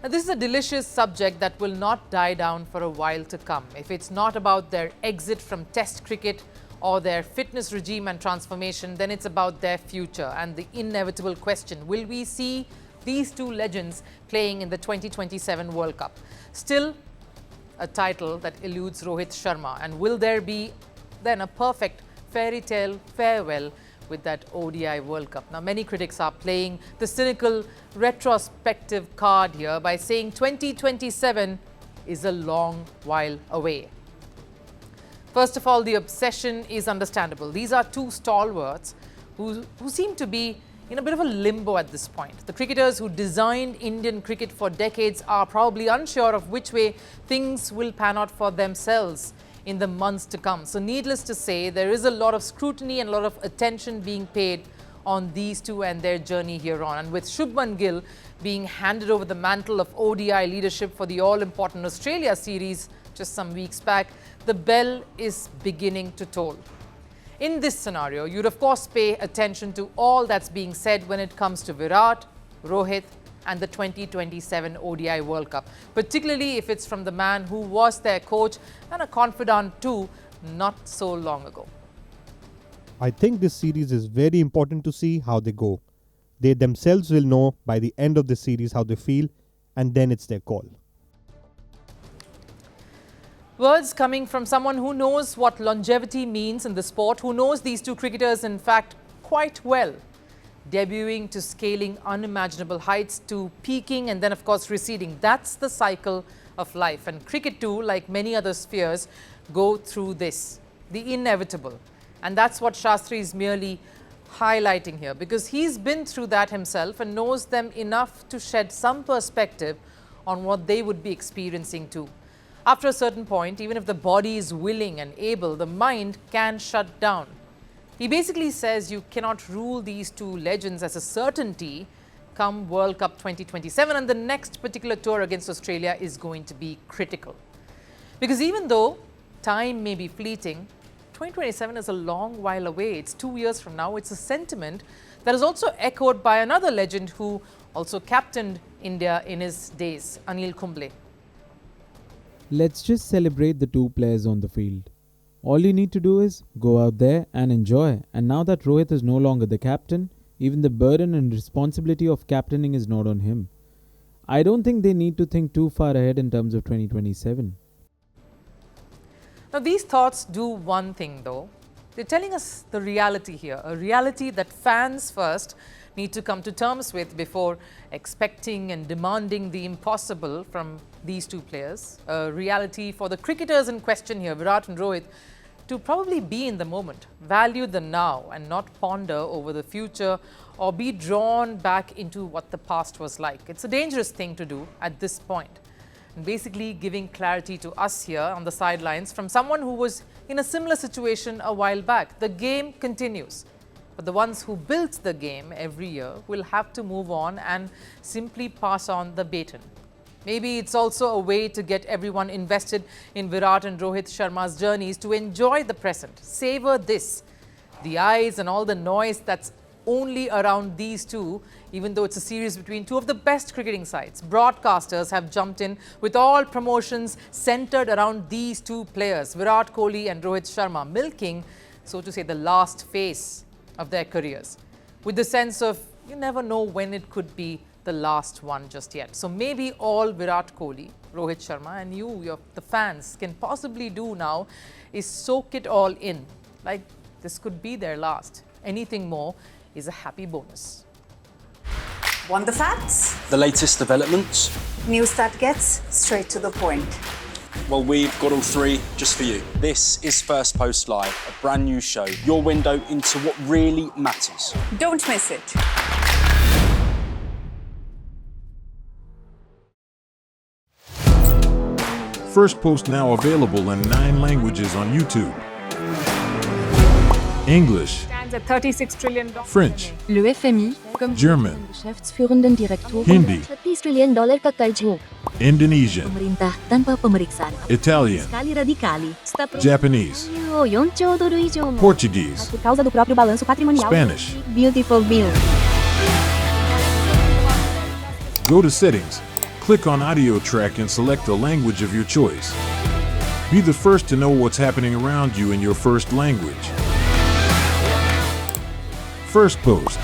Now, this is a delicious subject that will not die down for a while to come. If it's not about their exit from Test cricket or their fitness regime and transformation, then it's about their future and the inevitable question, will we see these two legends playing in the 2027 World Cup? Still a title that eludes Rohit Sharma, and will there be then a perfect fairy tale farewell with that ODI World Cup? Now, many critics are playing the cynical retrospective card here by saying 2027 is a long while away. First of all, the obsession is understandable. These are two stalwarts who seem to be in a bit of a limbo at this point. The cricketers who designed Indian cricket for decades are probably unsure of which way things will pan out for themselves in the months to come. So needless to say, there is a lot of scrutiny and a lot of attention being paid on these two and their journey here on. And with Shubman Gill being handed over the mantle of ODI leadership for the all-important Australia series just some weeks back, the bell is beginning to toll. In this scenario, you'd of course pay attention to all that's being said when it comes to Virat, Rohit and the 2027 ODI World Cup, particularly if it's from the man who was their coach and a confidant too not so long ago. I think this series is very important to see how they go. They themselves will know by the end of the series how they feel, and then it's their call. Words coming from someone who knows what longevity means in the sport, who knows these two cricketers in fact quite well. Debuting to scaling unimaginable heights to peaking and then of course receding. That's the cycle of life, and cricket too, like many other spheres, go through this, the inevitable. And that's what Shastri is merely highlighting here, because he's been through that himself and knows them enough to shed some perspective on what they would be experiencing too. After a certain point, even if the body is willing and able, the mind can shut down. He basically says you cannot rule these two legends as a certainty come World Cup 2027, and the next particular tour against Australia is going to be critical. Because even though time may be fleeting, 2027 is a long while away. It's 2 years from now. It's a sentiment that is also echoed by another legend who also captained India in his days, Anil Kumble. Let's just celebrate the two players on the field. All you need to do is go out there and enjoy. And now that Rohit is no longer the captain, even the burden and responsibility of captaining is not on him. I don't think they need to think too far ahead in terms of 2027. Now, these thoughts do one thing though. They're telling us the reality here, a reality that fans first need to come to terms with before expecting and demanding the impossible from these two players. A reality for the cricketers in question here, Virat and Rohit, to probably be in the moment, value the now and not ponder over the future or be drawn back into what the past was like. It's a dangerous thing to do at this point. And basically giving clarity to us here on the sidelines from someone who was in a similar situation a while back. The game continues, but the ones who built the game every year will have to move on and simply pass on the baton. Maybe it's also a way to get everyone invested in Virat and Rohit Sharma's journeys to enjoy the present, savor this, the eyes and all the noise that's only around these two, even though it's a series between two of the best cricketing sides. Broadcasters have jumped in with all promotions centered around these two players, Virat Kohli and Rohit Sharma, milking, so to say, the last phase of their careers, with the sense of you never know when it could be the last one just yet. So maybe all Virat Kohli, Rohit Sharma and the fans can possibly do now is soak it all in, like this could be their last. Anything more is a happy bonus. Want the facts? The latest developments? News that gets straight to the point. Well, we've got all three just for you. This is Firstpost Live, a brand new show, your window into what really matters. Don't miss it. Firstpost now available in 9 languages on YouTube. English, Stands at $36 trillion. French, Le FMI, comme German, Geschäftsführenden Direktor, Hindi, $30 trillion ka karjo. Indonesian, Pemerintah tanpa pemeriksaan. Italian, Sekali radikali. Japanese, 4 兆ドル以上も Portuguese, por causa do próprio balanço patrimonial. Spanish. Beautiful bill. Go to Settings, Click on audio track and select the language of your choice. Be the first to know what's happening around you in your first language. Firstpost.